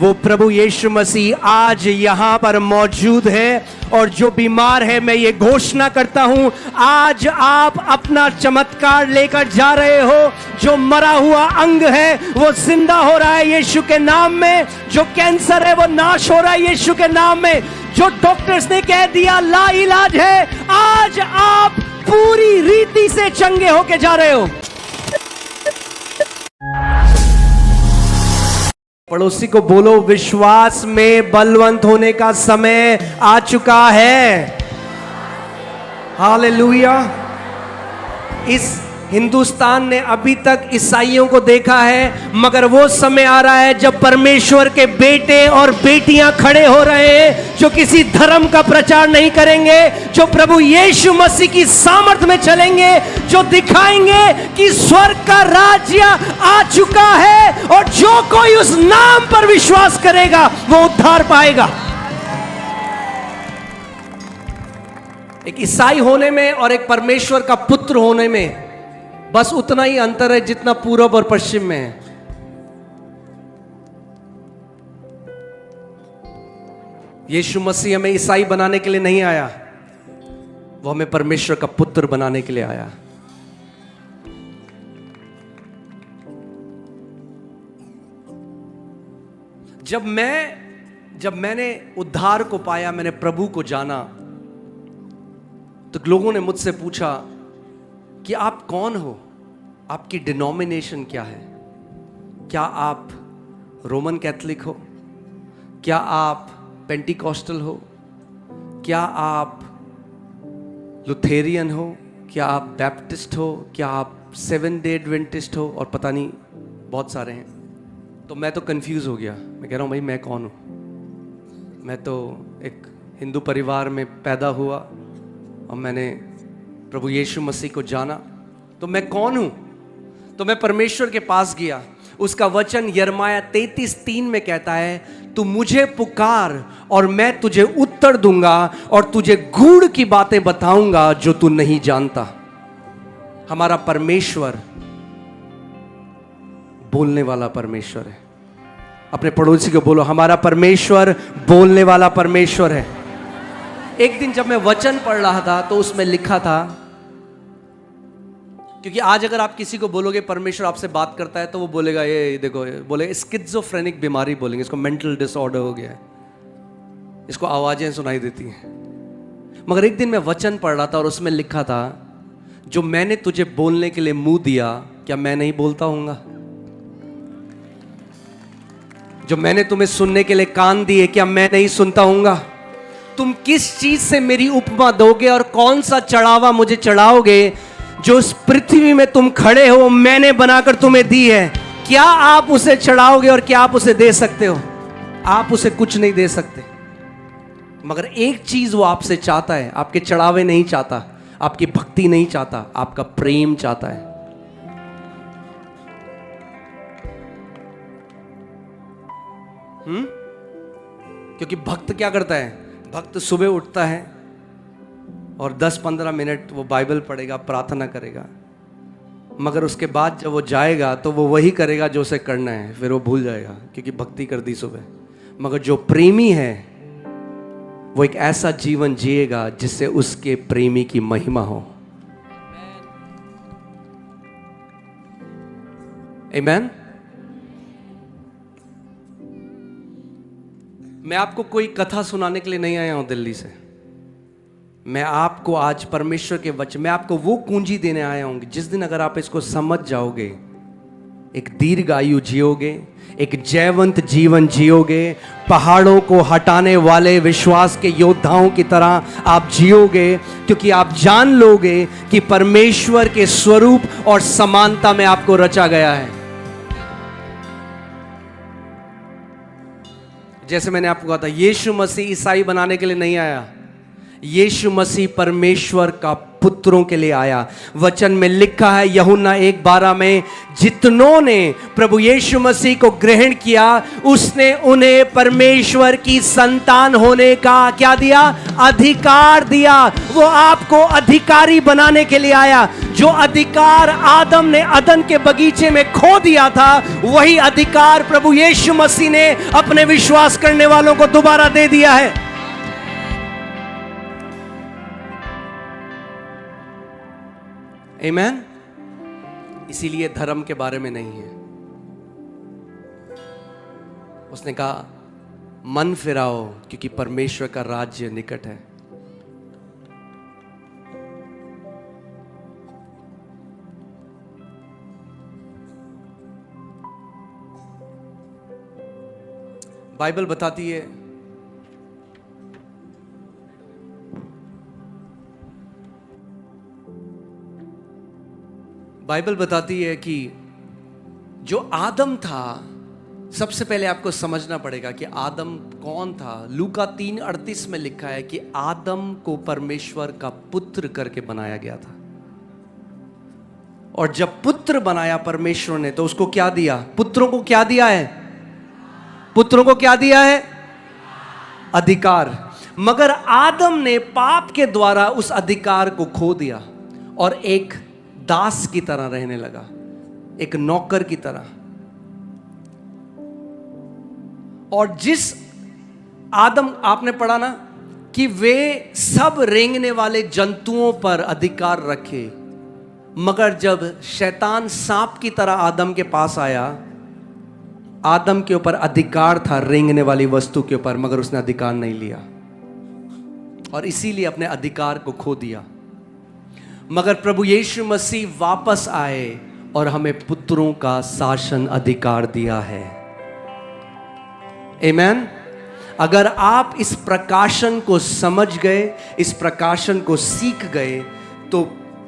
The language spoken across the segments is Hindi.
वो प्रभु यीशु मसीह आज यहां पर मौजूद है। और जो बीमार है, मैं ये घोषणा करता हूं, आज आप अपना चमत्कार लेकर जा रहे हो। जो मरा हुआ अंग है वो जिंदा हो रहा है यीशु के नाम में। जो कैंसर है वो नाश हो रहा है यीशु के नाम में। जो डॉक्टर्स ने कह दिया ला इलाज है, आज आप पूरी रीति से चंगे होके जा रहे हो। पड़ोसी को बोलो, विश्वास में बलवंत होने का समय आ चुका है। हालेलुया। इस हिंदुस्तान ने अभी तक ईसाइयों को देखा है, मगर वो समय आ रहा है जब परमेश्वर के बेटे और बेटियां खड़े हो रहे हैं, जो किसी धर्म का प्रचार नहीं करेंगे, जो प्रभु यीशु मसीह की सामर्थ में चलेंगे, जो दिखाएंगे कि स्वर्ग का राज्य आ चुका है और जो कोई उस नाम पर विश्वास करेगा वो उद्धार पाएगा। एक ईसाई होने में और एक परमेश्वर का पुत्र होने में बस उतना ही अंतर है जितना पूरब और पश्चिम में है। यीशु मसीह हमें ईसाई बनाने के लिए नहीं आया, वो हमें परमेश्वर का पुत्र बनाने के लिए आया। जब मैंने उद्धार को पाया, मैंने प्रभु को जाना, तो लोगों ने मुझसे पूछा कि आप कौन हो, आपकी डिनोमिनेशन क्या है, क्या आप रोमन कैथोलिक हो, क्या आप पेंटिकॉस्टल हो, क्या आप लुथेरियन हो, क्या आप बैप्टिस्ट हो, क्या आप 7 डे एडवेंटिस्ट हो, और पता नहीं बहुत सारे हैं। तो मैं तो कंफ्यूज हो गया। मैं कह रहा हूँ भाई मैं कौन हूँ? मैं तो एक हिंदू परिवार में पैदा हुआ और मैंने प्रभु यीशु मसीह को जाना, तो मैं कौन हूं? तो मैं परमेश्वर के पास गया। उसका वचन यिर्मयाह 33:3 में कहता है, तू मुझे पुकार और मैं तुझे उत्तर दूंगा और तुझे गूढ़ की बातें बताऊंगा जो तू नहीं जानता। हमारा परमेश्वर बोलने वाला परमेश्वर है। अपने पड़ोसी को बोलो, हमारा परमेश्वर बोलने वाला परमेश्वर है। एक दिन जब मैं वचन पढ़ रहा था तो उसमें लिखा था, क्योंकि आज अगर आप किसी को बोलोगे परमेश्वर आपसे बात करता है, तो वो बोलेगा ये देखो, बोले स्किज़ोफ्रेनिक बीमारी बोलेंगे इसको, मेंटल डिसऑर्डर हो गया है, इसको आवाजें सुनाई देती हैं। मगर एक दिन मैं वचन पढ़ रहा था और उसमें लिखा था, जो मैंने तुझे बोलने के लिए मुंह दिया, क्या मैं नहीं बोलता हूंगा? जो मैंने तुम्हें सुनने के लिए कान दिए, क्या मैं नहीं सुनता हूंगा? तुम किस चीज से मेरी उपमा दोगे और कौन सा चढ़ावा मुझे चढ़ाओगे? जो इस पृथ्वी में तुम खड़े हो मैंने बनाकर तुम्हें दी है, क्या आप उसे चढ़ाओगे और क्या आप उसे दे सकते हो? आप उसे कुछ नहीं दे सकते। मगर एक चीज वो आपसे चाहता है, आपके चढ़ावे नहीं चाहता, आपकी भक्ति नहीं चाहता, आपका प्रेम चाहता है। क्योंकि भक्त क्या करता है? भक्त सुबह उठता है और 10-15 मिनट वो बाइबल पढ़ेगा, प्रार्थना करेगा, मगर उसके बाद जब वो जाएगा तो वो वही करेगा जो उसे करना है, फिर वो भूल जाएगा क्योंकि भक्ति कर दी सुबह। मगर जो प्रेमी है वो एक ऐसा जीवन जिएगा जिससे उसके प्रेमी की महिमा हो। आमीन। मैं आपको कोई कथा सुनाने के लिए नहीं आया हूं दिल्ली से। मैं आपको आज परमेश्वर के वचन, मैं आपको वो कुंजी देने आया हूं, जिस दिन अगर आप इसको समझ जाओगे, एक दीर्घ आयु जियोगे, एक जयवंत जीवन जियोगे, पहाड़ों को हटाने वाले विश्वास के योद्धाओं की तरह आप जियोगे, क्योंकि आप जान लोगे कि परमेश्वर के स्वरूप और समानता में आपको रचा गया है। जैसे मैंने आपको कहा था, यीशु मसीह ईसाई बनाने के लिए नहीं आया। यीशु मसीह परमेश्वर का पुत्रों के लिए आया। वचन में लिखा है यूहन्ना 1:12 में, जितनों ने प्रभु यीशु मसीह को ग्रहण किया उसने उन्हें परमेश्वर की संतान होने का क्या दिया? अधिकार दिया। वो आपको अधिकारी बनाने के लिए आया। जो अधिकार आदम ने अदन के बगीचे में खो दिया था, वही अधिकार प्रभु यीशु मसीह ने अपने विश्वास करने वालों को दोबारा दे दिया है। आमीन। इसीलिए धर्म के बारे में नहीं है। उसने कहा मन फिराओ क्योंकि परमेश्वर का राज्य निकट है। बाइबल बताती है कि जो आदम था, सबसे पहले आपको समझना पड़ेगा कि आदम कौन था। लूका 3:38 में लिखा है कि आदम को परमेश्वर का पुत्र करके बनाया गया था। और जब पुत्र बनाया परमेश्वर ने, तो उसको क्या दिया? पुत्रों को क्या दिया है? पुत्रों को क्या दिया है? अधिकार। मगर आदम ने पाप के द्वारा उस अधिकार को खो दिया और एक दास की तरह रहने लगा, एक नौकर की तरह। और जिस आदम, आपने पढ़ा ना कि वे सब रेंगने वाले जंतुओं पर अधिकार रखे, मगर जब शैतान सांप की तरह आदम के पास आया, आदम के ऊपर अधिकार था रेंगने वाली वस्तु के ऊपर, मगर उसने अधिकार नहीं लिया और इसीलिए अपने अधिकार को खो दिया। मगर प्रभु यीशु मसीह वापस आए और हमें पुत्रों का शासन अधिकार दिया है। आमीन। अगर आप इस प्रकाशन को समझ गए, इस प्रकाशन को सीख गए, तो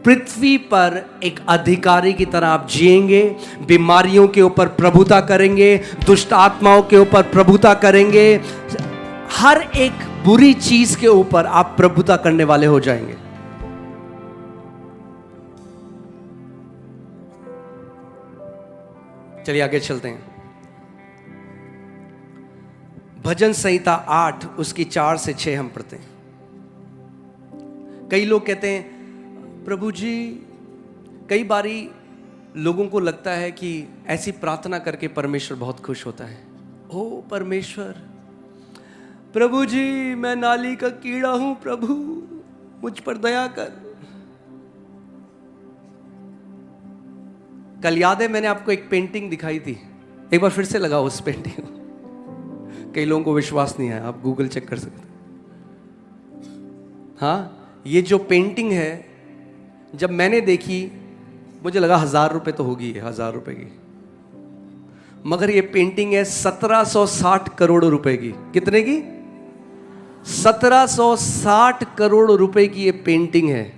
पृथ्वी पर एक अधिकारी की तरह आप जिएंगे, बीमारियों के ऊपर प्रभुता करेंगे, दुष्ट आत्माओं के ऊपर प्रभुता करेंगे, हर एक बुरी चीज के ऊपर आप प्रभुता करने वाले हो जाएंगे। चलिए आगे चलते हैं। भजन संहिता 8 उसकी 4 से 6 हम पढ़ते हैं। कई लोग कहते हैं प्रभु जी, कई बारी लोगों को लगता है कि ऐसी प्रार्थना करके परमेश्वर बहुत खुश होता है। ओ परमेश्वर, प्रभु जी मैं नाली का कीड़ा हूं, प्रभु मुझ पर दया कर। कल याद है मैंने आपको एक पेंटिंग दिखाई थी, एक बार फिर से लगाओ उस पेंटिंग को। कई लोगों को विश्वास नहीं है, आप गूगल चेक कर सकते। हाँ, ये जो पेंटिंग है जब मैंने देखी मुझे लगा 1000 रुपए तो होगी, 1000 रुपए की, मगर ये पेंटिंग है 1760 करोड़ रुपए की। कितने की? 1760 करोड़ रुपए की ये पेंटिंग है।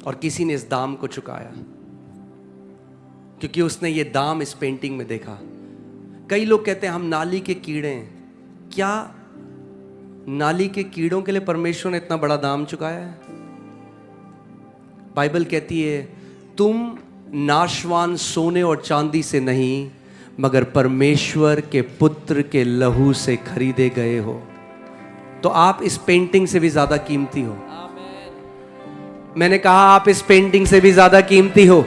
और किसी ने इस दाम को चुकाया क्योंकि उसने ये दाम इस पेंटिंग में देखा। कई लोग कहते हैं हम नाली के कीड़े हैं। क्या नाली के कीड़ों के लिए परमेश्वर ने इतना बड़ा दाम चुकाया है? बाइबल कहती है तुम नाशवान सोने और चांदी से नहीं, मगर परमेश्वर के पुत्र के लहू से खरीदे गए हो। तो आप इस पेंटिंग से भी ज्यादा कीमती हो। मैंने कहा आप इस पेंटिंग से भी ज्यादा कीमती हो,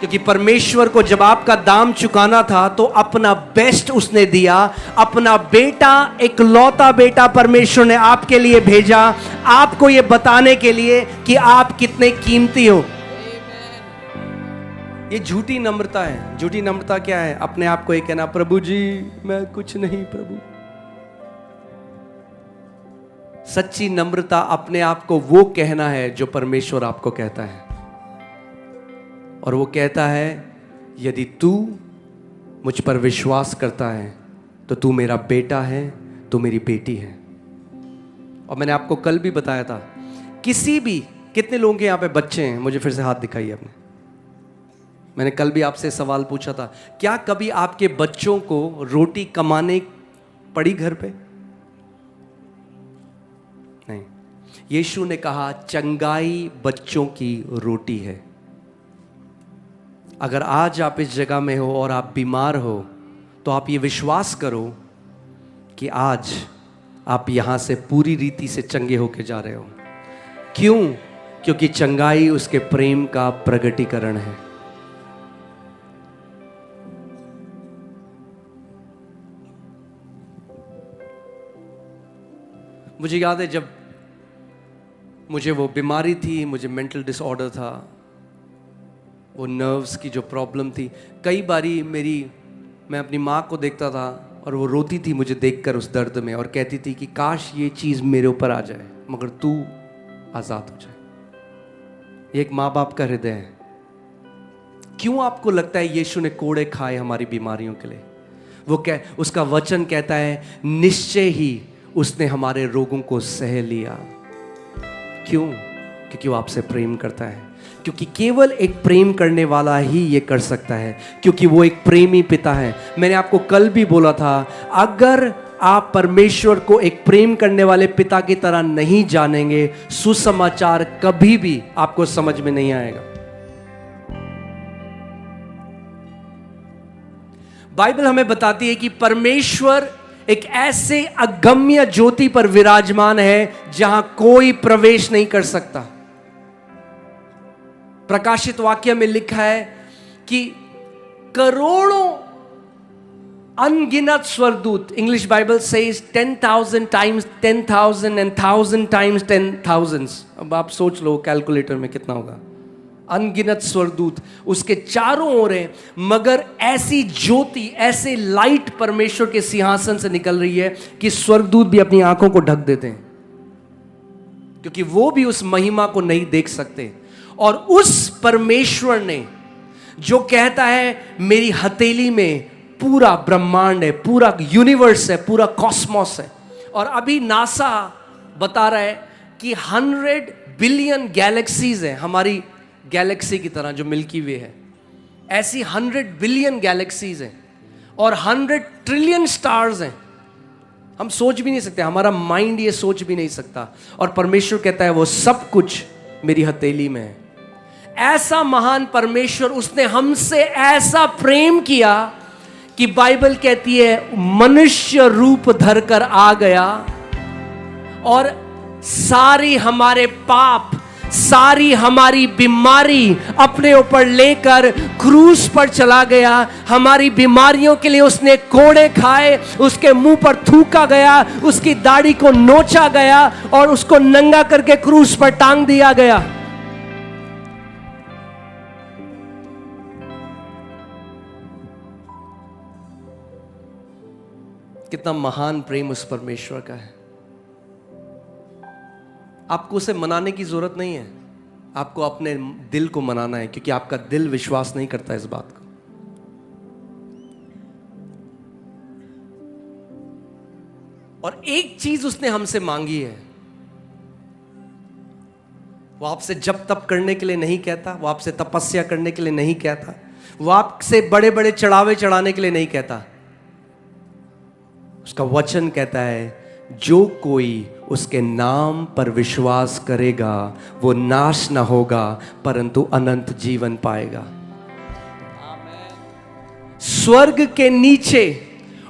क्योंकि परमेश्वर को जब आपका दाम चुकाना था तो अपना बेस्ट उसने दिया। अपना बेटा, इकलौता बेटा परमेश्वर ने आपके लिए भेजा, आपको ये बताने के लिए कि आप कितने कीमती हो। ये झूठी नम्रता है। झूठी नम्रता क्या है? अपने आप को ये कहना प्रभु जी मैं कुछ नहीं प्रभु। सच्ची नम्रता अपने आप को वो कहना है जो परमेश्वर आपको कहता है, और वो कहता है यदि तू मुझ पर विश्वास करता है तो तू मेरा बेटा है, तू मेरी बेटी है। और मैंने आपको कल भी बताया था, किसी भी, कितने लोगों के यहाँ पे बच्चे हैं? मुझे फिर से हाथ दिखाइए अपने। मैंने कल भी आपसे सवाल पूछा था, क्या कभी आपके बच्चों को रोटी कमाने पड़ी घर पे? नहीं। यीशु ने कहा चंगाई बच्चों की रोटी है। अगर आज आप इस जगह में हो और आप बीमार हो, तो आप ये विश्वास करो कि आज आप यहां से पूरी रीति से चंगे होके जा रहे हो। क्यों? क्योंकि चंगाई उसके प्रेम का प्रगटीकरण है। मुझे याद है जब मुझे वो बीमारी थी, मुझे मेंटल डिसऑर्डर था, वो नर्व्स की जो प्रॉब्लम थी, कई बारी मैं अपनी माँ को देखता था और वो रोती थी मुझे देखकर उस दर्द में, और कहती थी कि काश ये चीज़ मेरे ऊपर आ जाए मगर तू आज़ाद हो जाए। ये एक माँ बाप का हृदय है। क्यों आपको लगता है यीशु ने कोड़े खाए हमारी बीमारियों के लिए? उसका वचन कहता है निश्चय ही उसने हमारे रोगों को सह लिया। क्यों? क्योंकि वो आपसे प्रेम करता है। क्योंकि केवल एक प्रेम करने वाला ही ये कर सकता है, क्योंकि वो एक प्रेमी पिता है। मैंने आपको कल भी बोला था, अगर आप परमेश्वर को एक प्रेम करने वाले पिता की तरह नहीं जानेंगे, सुसमाचार कभी भी आपको समझ में नहीं आएगा। बाइबल हमें बताती है कि परमेश्वर एक ऐसे अगम्य ज्योति पर विराजमान है जहां कोई प्रवेश नहीं कर सकता। प्रकाशित वाक्य में लिखा है कि करोड़ों अनगिनत स्वर्गदूत, English Bible says 10,000 times 10,000 and 1,000 times 10,000। अब आप सोच लो कैलकुलेटर में कितना होगा। अनगिनत स्वर्गदूत उसके चारों ओर हैं, मगर ऐसी ज्योति, ऐसे लाइट परमेश्वर के सिंहासन से निकल रही है कि स्वर्गदूत भी अपनी आंखों को ढक देते हैं, क्योंकि वो भी उस महिमा को नहीं देख सकते। और उस परमेश्वर ने जो कहता है मेरी हथेली में पूरा ब्रह्मांड है, पूरा यूनिवर्स है, पूरा कॉस्मोस है, और अभी नासा बता रहा है कि 100 बिलियन गैलेक्सीज हैं हमारी गैलेक्सी की तरह जो मिल्की वे है, ऐसी 100 बिलियन गैलेक्सीज हैं और 100 ट्रिलियन स्टार्स हैं। हम सोच भी नहीं सकते, हमारा माइंड ये सोच भी नहीं सकता। और परमेश्वर कहता है वो सब कुछ मेरी हथेली में है। ऐसा महान परमेश्वर, उसने हमसे ऐसा प्रेम किया कि बाइबल कहती है मनुष्य रूप धरकर आ गया और सारी हमारे पाप, सारी हमारी बीमारी अपने ऊपर लेकर क्रूस पर चला गया। हमारी बीमारियों के लिए उसने कोड़े खाए, उसके मुंह पर थूका गया, उसकी दाढ़ी को नोचा गया और उसको नंगा करके क्रूस पर टांग दिया गया। कितना महान प्रेम उस परमेश्वर का है। आपको उसे मनाने की जरूरत नहीं है, आपको अपने दिल को मनाना है, क्योंकि आपका दिल विश्वास नहीं करता इस बात को। और एक चीज उसने हमसे मांगी है, वो आपसे जप तप करने के लिए नहीं कहता, वो आपसे तपस्या करने के लिए नहीं कहता, वो आपसे बड़े बड़े चढ़ावे चढ़ाने के लिए नहीं कहता। उसका वचन कहता है जो कोई उसके नाम पर विश्वास करेगा वो नाश न होगा परंतु अनंत जीवन पाएगा। स्वर्ग के नीचे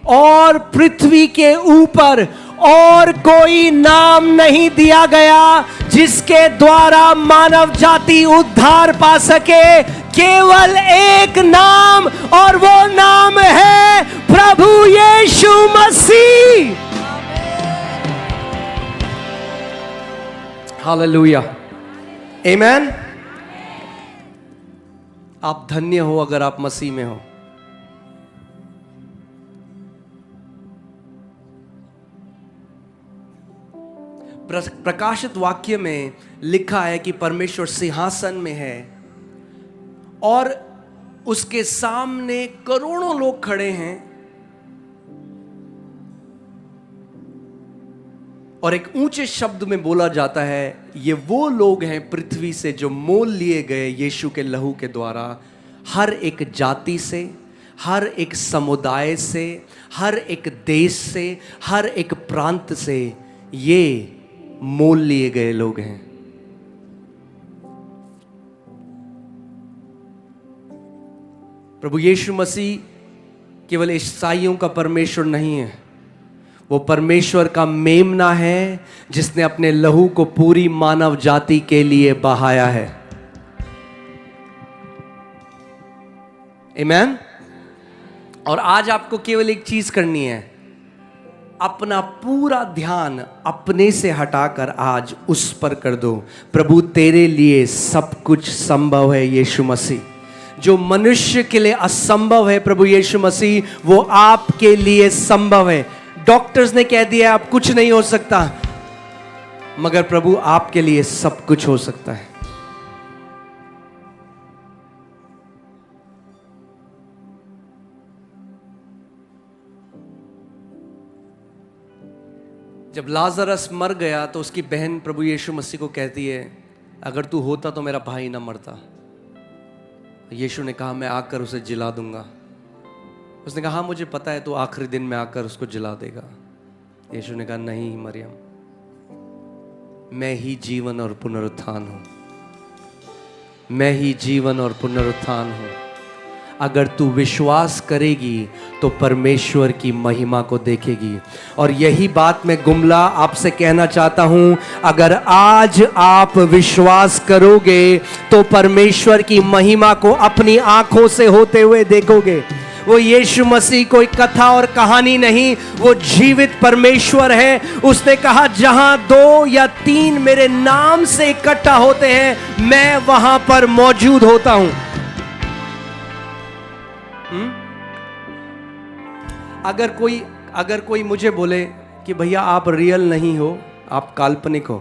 और पृथ्वी के ऊपर और कोई नाम नहीं दिया गया जिसके द्वारा मानव जाति उद्धार पा सके, केवल एक नाम, और वो नाम है प्रभु यीशु मसीह। हालेलुया, आमेन। आप धन्य हो अगर आप मसीह में हो। प्रकाशित वाक्य में लिखा है कि परमेश्वर सिंहासन में है और उसके सामने करोड़ों लोग खड़े हैं, और एक ऊंचे शब्द में बोला जाता है ये वो लोग हैं पृथ्वी से जो मोल लिए गए यीशु के लहू के द्वारा, हर एक जाति से, हर एक समुदाय से, हर एक देश से, हर एक प्रांत से ये मोल लिए गए लोग हैं। प्रभु यीशु मसीह केवल ईसाइयों का परमेश्वर नहीं है, वो परमेश्वर का मेमना है जिसने अपने लहू को पूरी मानव जाति के लिए बहाया है। आमीन। और आज आपको केवल एक चीज करनी है, अपना पूरा ध्यान अपने से हटाकर आज उस पर कर दो। प्रभु तेरे लिए सब कुछ संभव है यीशु मसीह। जो मनुष्य के लिए असंभव है प्रभु यीशु मसीह, वो आपके लिए संभव है। डॉक्टर्स ने कह दिया आप कुछ नहीं हो सकता, मगर प्रभु आपके लिए सब कुछ हो सकता है। जब लाजरस मर गया तो उसकी बहन प्रभु यीशु मसीह को कहती है, अगर तू होता तो मेरा भाई ना मरता। यीशु ने कहा, मैं आकर उसे जिला दूंगा। उसने कहा, हाँ मुझे पता है, तो आखिरी दिन में आकर उसको जिला देगा। यीशु ने कहा, नहीं मरियम, मैं ही जीवन और पुनरुत्थान हूं, मैं ही जीवन और पुनरुत्थान हूं। अगर तू विश्वास करेगी तो परमेश्वर की महिमा को देखेगी। और यही बात मैं गुमला आपसे कहना चाहता हूं, अगर आज आप विश्वास करोगे तो परमेश्वर की महिमा को अपनी आंखों से होते हुए देखोगे। वो यीशु मसीह कोई कथा और कहानी नहीं, वो जीवित परमेश्वर है। उसने कहा, जहां 2 या 3 मेरे नाम से इकट्ठा होते हैं, मैं वहां पर मौजूद होता हूं। अगर कोई मुझे बोले कि भैया आप रियल नहीं हो, आप काल्पनिक हो,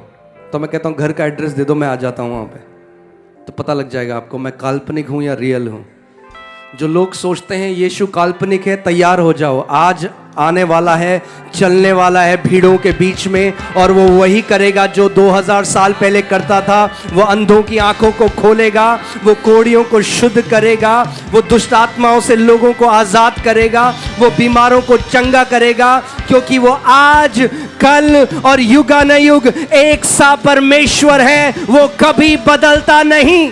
तो मैं कहता हूं घर का एड्रेस दे दो, मैं आ जाता हूं वहां पे, तो पता लग जाएगा आपको मैं काल्पनिक हूं या रियल हूं। जो लोग सोचते हैं यीशु काल्पनिक है, तैयार हो जाओ, आज आने वाला है, चलने वाला है भीड़ों के बीच में, और वो वही करेगा जो 2000 साल पहले करता था। वो अंधों की आंखों को खोलेगा, वो कोढ़ियों को शुद्ध करेगा, वो दुष्ट आत्माओं से लोगों को आजाद करेगा, वो बीमारों को चंगा करेगा, क्योंकि वो आज, कल और युगानुयुग एक सा परमेश्वर है, वो कभी बदलता नहीं।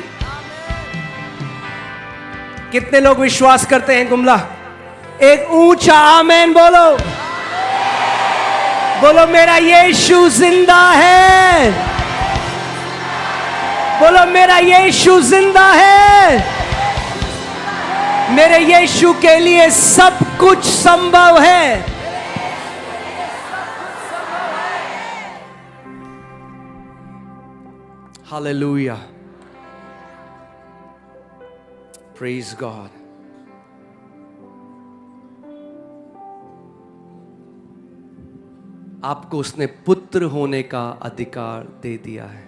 कितने लोग विश्वास करते हैं गुमला? एक ऊंचा आमेन बोलो। बोलो, मेरा यीशु जिंदा है। बोलो, मेरा यीशु जिंदा है। मेरे यीशु के लिए सब कुछ संभव है। Hallelujah, praise God. आपको उसने पुत्र होने का अधिकार दे दिया है।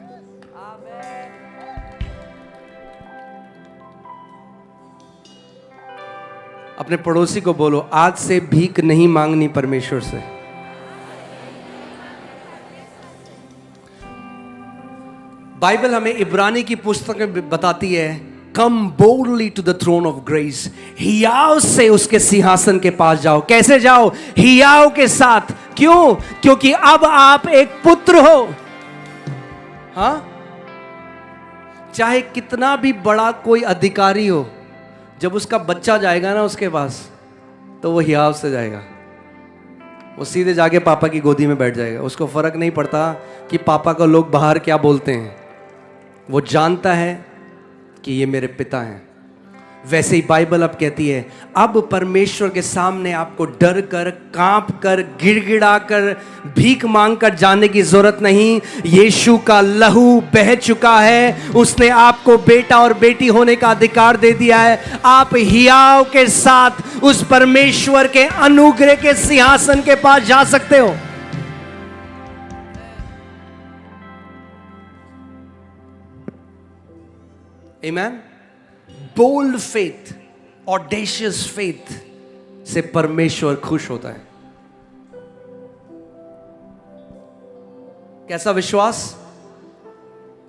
अपने पड़ोसी को बोलो, आज से भीख नहीं मांगनी परमेश्वर से। बाइबल हमें इब्रानी की पुस्तक में बताती है, come boldly to the throne of grace. हियाव से उसके सिंहासन के पास जाओ। कैसे जाओ? हियाव के साथ। क्यों? क्योंकि अब आप एक पुत्र हो। हाँ, चाहे कितना भी बड़ा कोई अधिकारी हो, जब उसका बच्चा जाएगा ना उसके पास, तो वो हियाव से जाएगा। वो सीधे जाके पापा की गोदी में बैठ जाएगा। उसको फर्क नहीं पड़ता कि पापा को लोग बाहर क्या बोलते हैं। वो जानता है कि ये मेरे पिता हैं। वैसे ही बाइबल अब कहती है, अब परमेश्वर के सामने आपको डर कर, कांप कर, गिड़गिड़ा कर, भीख मांग कर जाने की जरूरत नहीं। यीशु का लहू बह चुका है। उसने आपको बेटा और बेटी होने का अधिकार दे दिया है। आप हियाव के साथ उस परमेश्वर के अनुग्रह के सिंहासन के पास जा सकते हो। आमेन। बोल्ड फेथ, ऑडेशियस फेथ से परमेश्वर खुश होता है। कैसा विश्वास?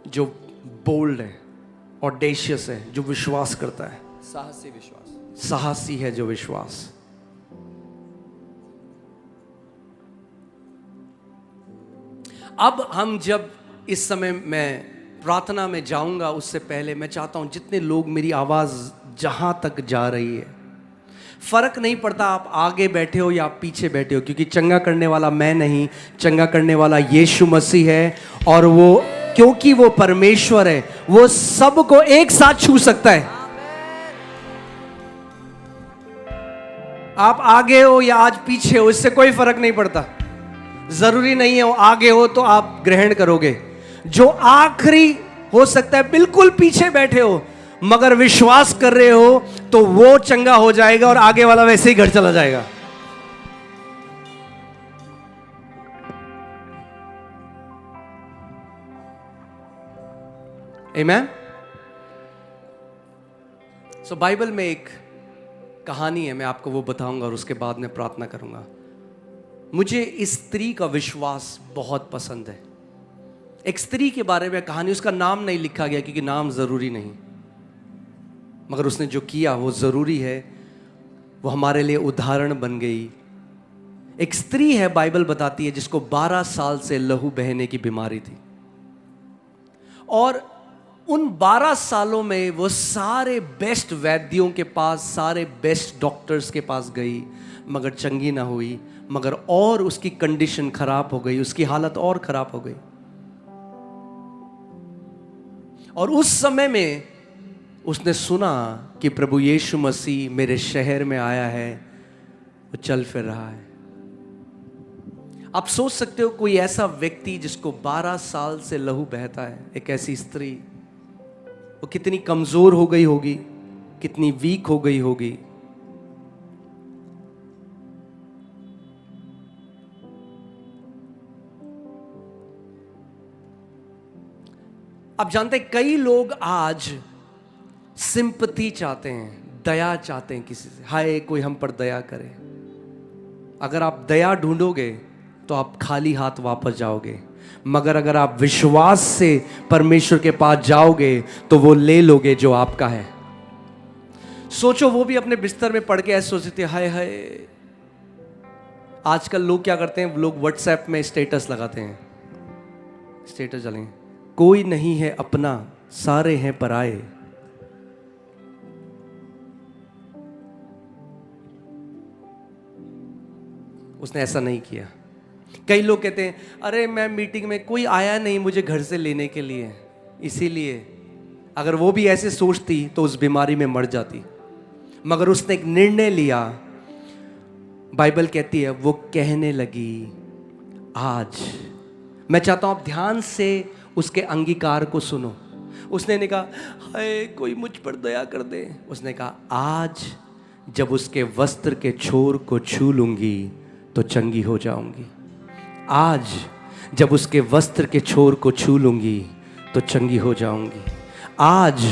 जो बोल्ड है, ऑडेशियस है, जो विश्वास करता है। साहसी विश्वास। साहसी है जो विश्वास। अब हम जब इस समय मैं प्रार्थना में जाऊंगा, उससे पहले मैं चाहता हूं जितने लोग, मेरी आवाज जहां तक जा रही है, फर्क नहीं पड़ता आप आगे बैठे हो या आप पीछे बैठे हो, क्योंकि चंगा करने वाला मैं नहीं, चंगा करने वाला यीशु मसीह है। और वो, क्योंकि वो परमेश्वर है, वो सबको एक साथ छू सकता है। आप आगे हो या आज पीछे हो, इससे कोई फर्क नहीं पड़ता। जरूरी नहीं है वो आगे हो तो आप ग्रहण करोगे। जो आखिरी हो सकता है बिल्कुल पीछे बैठे हो, मगर विश्वास कर रहे हो तो वो चंगा हो जाएगा और आगे वाला वैसे ही घर चला जाएगा। आमेन। सो बाइबल में एक कहानी है, मैं आपको वो बताऊंगा और उसके बाद मैं प्रार्थना करूंगा। मुझे इस स्त्री का विश्वास बहुत पसंद है। एक स्त्री के बारे में कहानी, उसका नाम नहीं लिखा गया क्योंकि नाम जरूरी नहीं, मगर उसने जो किया वो जरूरी है, वो हमारे लिए उदाहरण बन गई। एक स्त्री है, बाइबल बताती है, जिसको 12 साल से लहू बहने की बीमारी थी, और उन 12 सालों में वो सारे बेस्ट वैद्यों के पास, सारे बेस्ट डॉक्टर्स के पास गई, मगर चंगी ना हुई, मगर और उसकी कंडीशन खराब हो गई, उसकी हालत और खराब हो गई। और उस समय में उसने सुना कि प्रभु यीशु मसीह मेरे शहर में आया है, वो चल फिर रहा है। आप सोच सकते हो कोई ऐसा व्यक्ति जिसको 12 साल से लहू बहता है, एक ऐसी स्त्री, वो कितनी कमजोर हो गई होगी, कितनी वीक हो गई होगी। आप जानते हैं कई लोग आज सिंपैथी चाहते हैं, दया चाहते हैं किसी से, हाय कोई हम पर दया करे। अगर आप दया ढूंढोगे तो आप खाली हाथ वापस जाओगे, मगर अगर आप विश्वास से परमेश्वर के पास जाओगे तो वो ले लोगे जो आपका है। सोचो, वो भी अपने बिस्तर में पड़ के ऐसे सोचते, हाय हाय। आजकल लोग क्या करते हैं, लोग व्हाट्सएप में स्टेटस लगाते हैं, स्टेटस डालेंगे, कोई नहीं है अपना, सारे हैं पराए। उसने ऐसा नहीं किया। कई लोग कहते हैं, अरे मैं मीटिंग में, कोई आया नहीं मुझे घर से लेने के लिए, इसीलिए। अगर वो भी ऐसे सोचती तो उस बीमारी में मर जाती, मगर उसने एक निर्णय लिया। बाइबल कहती है वो कहने लगी आज। मैं चाहता हूं आप ध्यान से उसके अंगीकार को सुनो। उसने ने कहा, हाय कोई मुझ पर दया कर दे। उसने कहा, आज जब उसके वस्त्र के छोर को छू लूंगी तो चंगी हो जाऊंगी। आज जब उसके वस्त्र के छोर को छू लूंगी तो चंगी हो जाऊंगी। आज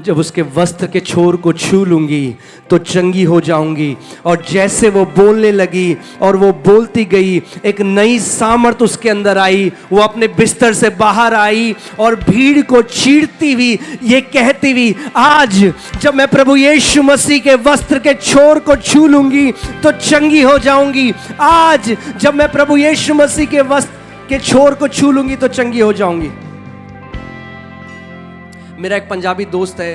जब उसके वस्त्र के छोर को छू लूंगी तो चंगी हो जाऊंगी। और जैसे वो बोलने लगी और वो बोलती गई, एक नई सामर्थ उसके अंदर आई। वो अपने बिस्तर से बाहर आई और भीड़ को चीरती हुई ये कहती हुई, आज जब मैं प्रभु यीशु मसीह के वस्त्र के छोर को छू लूंगी तो चंगी हो जाऊंगी। आज जब मैं प्रभु यीशु मसीह के वस्त्र के छोर को छू लूंगी तो चंगी हो जाऊंगी। मेरा एक पंजाबी दोस्त है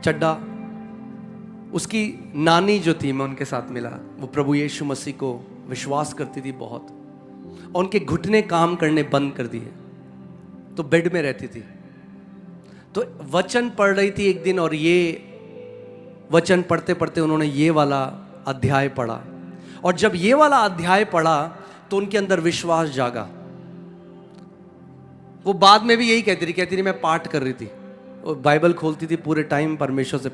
चड्डा, उसकी नानी जो थी, मैं उनके साथ मिला, वो प्रभु यीशु मसीह को विश्वास करती थी बहुत, और उनके घुटने काम करने बंद कर दिए, तो बेड में रहती थी। तो वचन पढ़ रही थी एक दिन, और ये वचन पढ़ते पढ़ते उन्होंने ये वाला अध्याय पढ़ा, और जब ये वाला अध्याय पढ़ा तो उनके अंदर विश्वास जागा। वो बाद में भी यही कहती रही, मैं पाठ कर रही थी और बाइबल खोलती थी पूरे टाइम परमेश्वर से,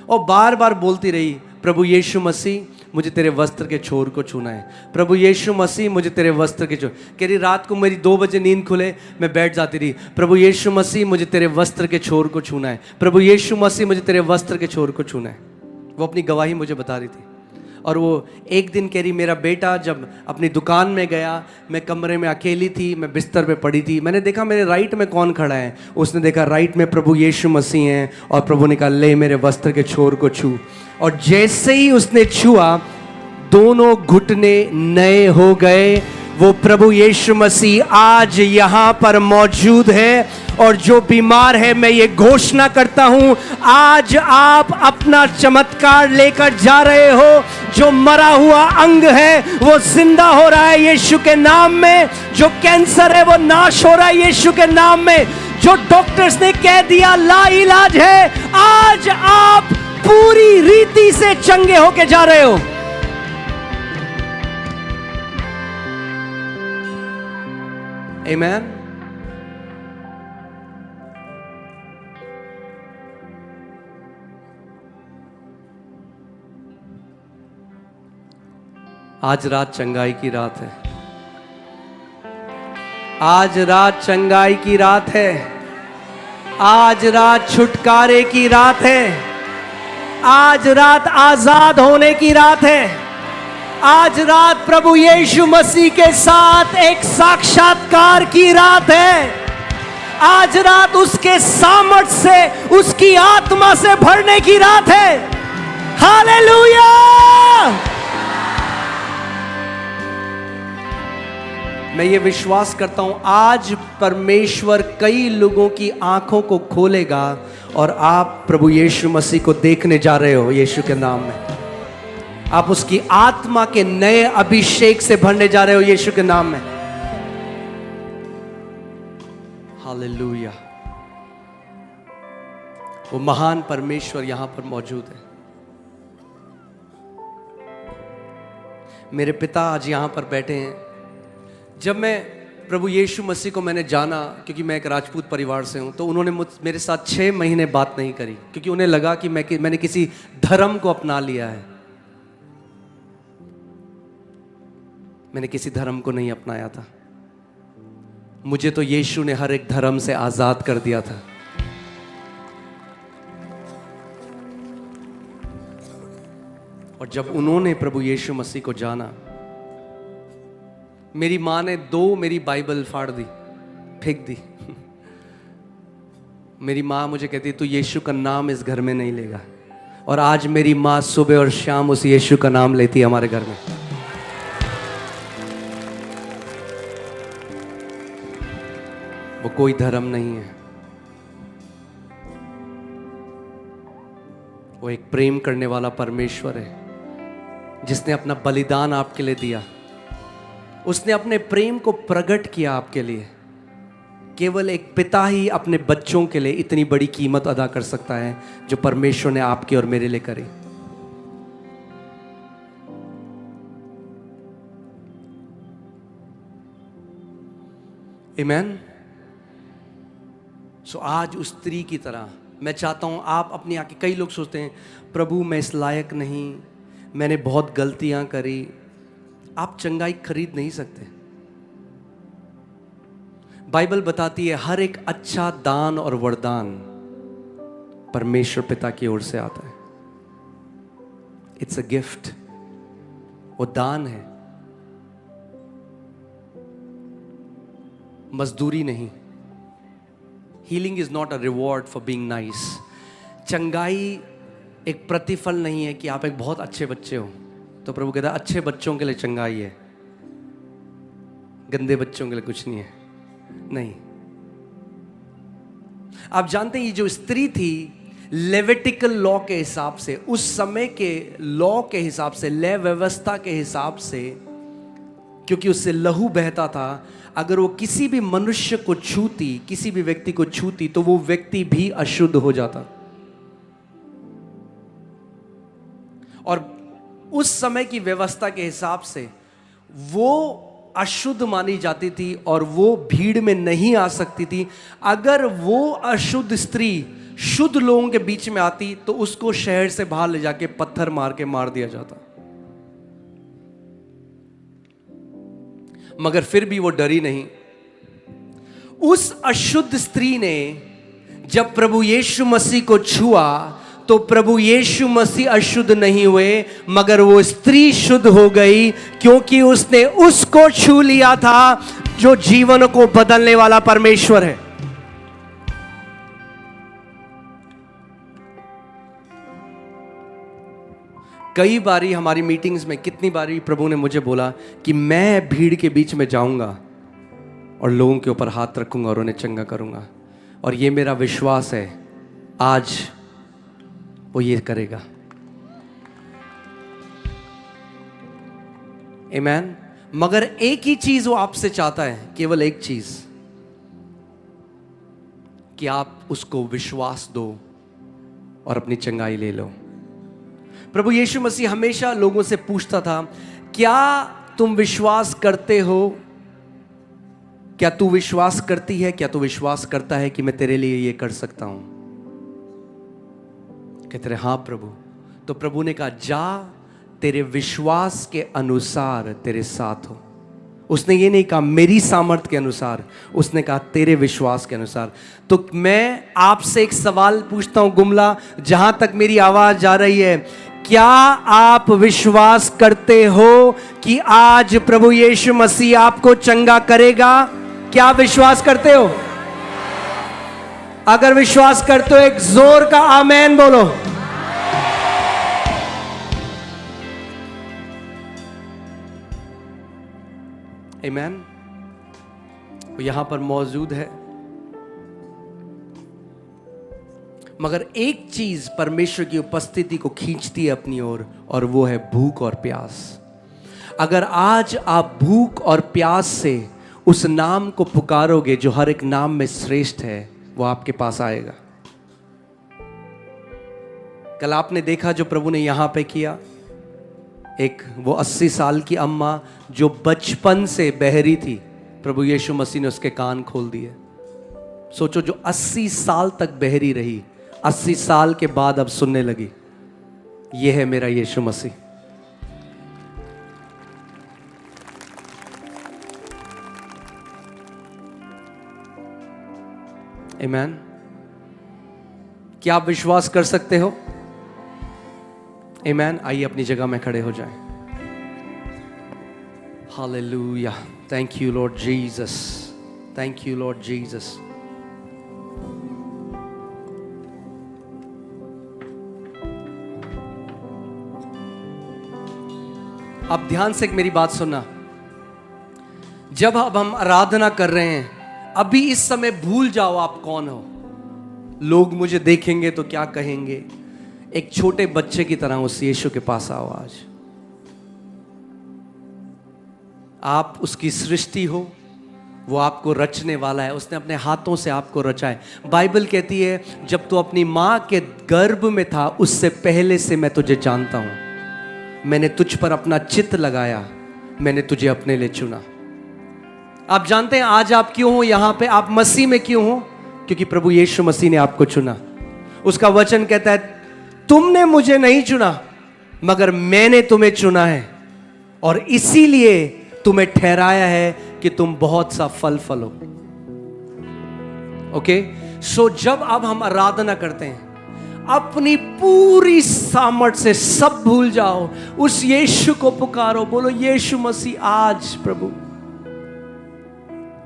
और बार बार बोलती रही, प्रभु यीशु मसीह मुझे तेरे वस्त्र के छोर को छूना है, प्रभु यीशु मसीह मुझे तेरे वस्त्र के छोर। कह रही रात को मेरी 2 बजे नींद खुले, मैं बैठ जाती रही, प्रभु यीशु मसीह मुझे तेरे वस्त्र के छोर को छूना है, प्रभु यीशु मसीह मुझे तेरे वस्त्र के छोर को छूना है। वो अपनी गवाही मुझे बता रही थी। और वो एक दिन कह रही, मेरा बेटा जब अपनी दुकान में गया, मैं कमरे में अकेली थी, मैं बिस्तर पे पड़ी थी, मैंने देखा मेरे राइट में कौन खड़ा है। उसने देखा राइट में प्रभु यीशु मसीह हैं, और प्रभु ने कहा ले मेरे वस्त्र के छोर को छू। और जैसे ही उसने छुआ, दोनों घुटने नए हो गए। वो प्रभु यीशु मसीह आज यहाँ पर मौजूद है, और जो बीमार है, मैं ये घोषणा करता हूं, आज आप अपना चमत्कार लेकर जा रहे हो। जो मरा हुआ अंग है वो जिंदा हो रहा है यीशु के नाम में। जो कैंसर है वो नाश हो रहा है यीशु के नाम में। जो डॉक्टर्स ने कह दिया लाइलाज है, आज आप पूरी रीति से चंगे होके जा रहे हो। आमीन। आज रात चंगाई की रात है। आज रात चंगाई की रात है। आज रात छुटकारे की रात है। आज रात आजाद होने की रात है। आज रात प्रभु यीशु मसीह के साथ एक साक्षात्कार की रात है। आज रात उसके सामर्थ से, उसकी आत्मा से भरने की रात है। हालेलुया। मैं ये विश्वास करता हूं, आज परमेश्वर कई लोगों की आंखों को खोलेगा, और आप प्रभु यीशु मसीह को देखने जा रहे हो यीशु के नाम में। आप उसकी आत्मा के नए अभिषेक से भरने जा रहे हो यीशु के नाम में। हालेलुया। वो महान परमेश्वर यहां पर मौजूद है। मेरे पिता आज यहां पर बैठे हैं। जब मैं प्रभु यीशु मसीह को मैंने जाना, क्योंकि मैं एक राजपूत परिवार से हूं, तो उन्होंने मेरे साथ 6 महीने बात नहीं करी, क्योंकि उन्हें लगा कि मैंने किसी धर्म को अपना लिया है। मैंने किसी धर्म को नहीं अपनाया था। मुझे तो यीशु ने हर एक धर्म से आजाद कर दिया था। और जब उन्होंने प्रभु यीशु मसीह को जाना, मेरी माँ ने 2 मेरी बाइबल फाड़ दी, फेंक दी। मेरी माँ मुझे कहती, तू यीशु का नाम इस घर में नहीं लेगा। और आज मेरी माँ सुबह और शाम उस यीशु का नाम लेती है हमारे घर में। वो कोई धर्म नहीं है, वो एक प्रेम करने वाला परमेश्वर है, जिसने अपना बलिदान आपके लिए दिया। उसने अपने प्रेम को प्रकट किया आपके लिए। केवल एक पिता ही अपने बच्चों के लिए इतनी बड़ी कीमत अदा कर सकता है, जो परमेश्वर ने आपके और मेरे लिए करी। आमीन। सो आज उस स्त्री की तरह मैं चाहता हूं आप अपनी आंखें, कई लोग सोचते हैं प्रभु मैं इस लायक नहीं, मैंने बहुत गलतियां करी। आप चंगाई खरीद नहीं सकते। बाइबल बताती है हर एक अच्छा दान और वरदान परमेश्वर पिता की ओर से आता है। इट्स अ गिफ्ट, वो दान है, मजदूरी नहीं। Healing is not a reward for being nice. चंगाई एक प्रतिफल नहीं है कि आप एक बहुत अच्छे बच्चे हो तो प्रभु कहता है अच्छे बच्चों के लिए चंगाई है, गंदे बच्चों के लिए कुछ नहीं है। नहीं, आप जानते हैं ये जो स्त्री थी, लेविटिकल लॉ के हिसाब से, उस समय के लॉ के हिसाब से, लय व्यवस्था के हिसाब से, क्योंकि उससे लहू बहता था, अगर वो किसी भी मनुष्य को छूती, किसी भी व्यक्ति को छूती, तो वो व्यक्ति भी अशुद्ध हो जाता। और उस समय की व्यवस्था के हिसाब से वो अशुद्ध मानी जाती थी और वो भीड़ में नहीं आ सकती थी। अगर वो अशुद्ध स्त्री शुद्ध लोगों के बीच में आती तो उसको शहर से बाहर ले जाके पत्थर मार के मार दिया जाता। मगर फिर भी वो डरी नहीं। उस अशुद्ध स्त्री ने जब प्रभु यीशु मसीह को छुआ तो प्रभु यीशु मसीह अशुद्ध नहीं हुए, मगर वो स्त्री शुद्ध हो गई, क्योंकि उसने उसको छू लिया था जो जीवन को बदलने वाला परमेश्वर है। कई बारी हमारी मीटिंग्स में, कितनी बारी प्रभु ने मुझे बोला कि मैं भीड़ के बीच में जाऊंगा और लोगों के ऊपर हाथ रखूंगा और उन्हें चंगा करूंगा, और ये मेरा विश्वास है आज वो ये करेगा। आमीन। मगर एक ही चीज वो आपसे चाहता है, केवल एक चीज, कि आप उसको विश्वास दो और अपनी चंगाई ले लो। प्रभु यीशु मसीह हमेशा लोगों से पूछता था, क्या तुम विश्वास करते हो? क्या तू विश्वास करती है? क्या तू विश्वास करता है कि मैं तेरे लिए ये कर सकता हूं? कहते रहे हाँ प्रभु। तो प्रभु ने कहा, जा, तेरे विश्वास के अनुसार तेरे साथ हो। उसने ये नहीं कहा मेरी सामर्थ्य के अनुसार, उसने कहा तेरे विश्वास के अनुसार। तो मैं आपसे एक सवाल पूछता हूं गुमला, जहां तक मेरी आवाज जा रही है, क्या आप विश्वास करते हो कि आज प्रभु यीशु मसीह आपको चंगा करेगा? क्या आप विश्वास करते हो? अगर विश्वास करते हो एक जोर का आमेन बोलो। आमेन। वो यहां पर मौजूद है, मगर एक चीज परमेश्वर की उपस्थिति को खींचती है अपनी ओर, और वो है भूख और प्यास। अगर आज आप भूख और प्यास से उस नाम को पुकारोगे जो हर एक नाम में श्रेष्ठ है, वो आपके पास आएगा। कल आपने देखा जो प्रभु ने यहां पे किया, एक वो 80 साल की अम्मा जो बचपन से बहरी थी, प्रभु यीशु मसीह ने उसके कान खोल दिए। सोचो, जो 80 साल तक बहरी रही, 80 साल के बाद अब सुनने लगी। यह है मेरा यीशु मसीह। आमीन। क्या आप विश्वास कर सकते हो? आमीन। आइए अपनी जगह में खड़े हो जाएं। Hallelujah. Thank you Lord Jesus, thank you Lord Jesus. अब ध्यान से मेरी बात सुनना। जब अब हम आराधना कर रहे हैं, अभी इस समय भूल जाओ आप कौन हो। लोग मुझे देखेंगे तो क्या कहेंगे। एक छोटे बच्चे की तरह उस यीशु के पास आओ आज। आप उसकी सृष्टि हो, वो आपको रचने वाला है। उसने अपने हाथों से आपको रचा है। बाइबल कहती है, जब तू अपनी मां के गर्भ में था, उससे पहले से मैं तुझे जानता हूं। मैंने तुझ पर अपना चित्त लगाया, मैंने तुझे अपने लिए चुना। आप जानते हैं आज आप क्यों हो यहां पे? आप मसीह में क्यों हो? क्योंकि प्रभु यीशु मसीह ने आपको चुना। उसका वचन कहता है, तुमने मुझे नहीं चुना, मगर मैंने तुम्हें चुना है, और इसीलिए तुम्हें ठहराया है कि तुम बहुत सा फल फलो। ओके, सो जब अब हम आराधना करते हैं, अपनी पूरी सामर्थ से सब भूल जाओ, उस यीशु को पुकारो। बोलो, यीशु मसीह आज प्रभु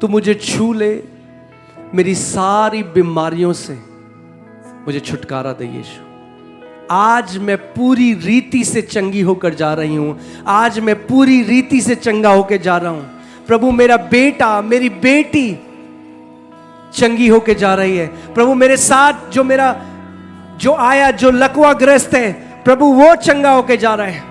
तू मुझे छू ले, मेरी सारी बीमारियों से मुझे छुटकारा दे। यीशु, आज मैं पूरी रीति से चंगी होकर जा रही हूं। आज मैं पूरी रीति से चंगा होकर जा रहा हूं। प्रभु, मेरा बेटा, मेरी बेटी चंगी होकर जा रही है। प्रभु, मेरे साथ जो आया, जो लकवा ग्रस्त है, प्रभु वो चंगा होकर जा रहा है।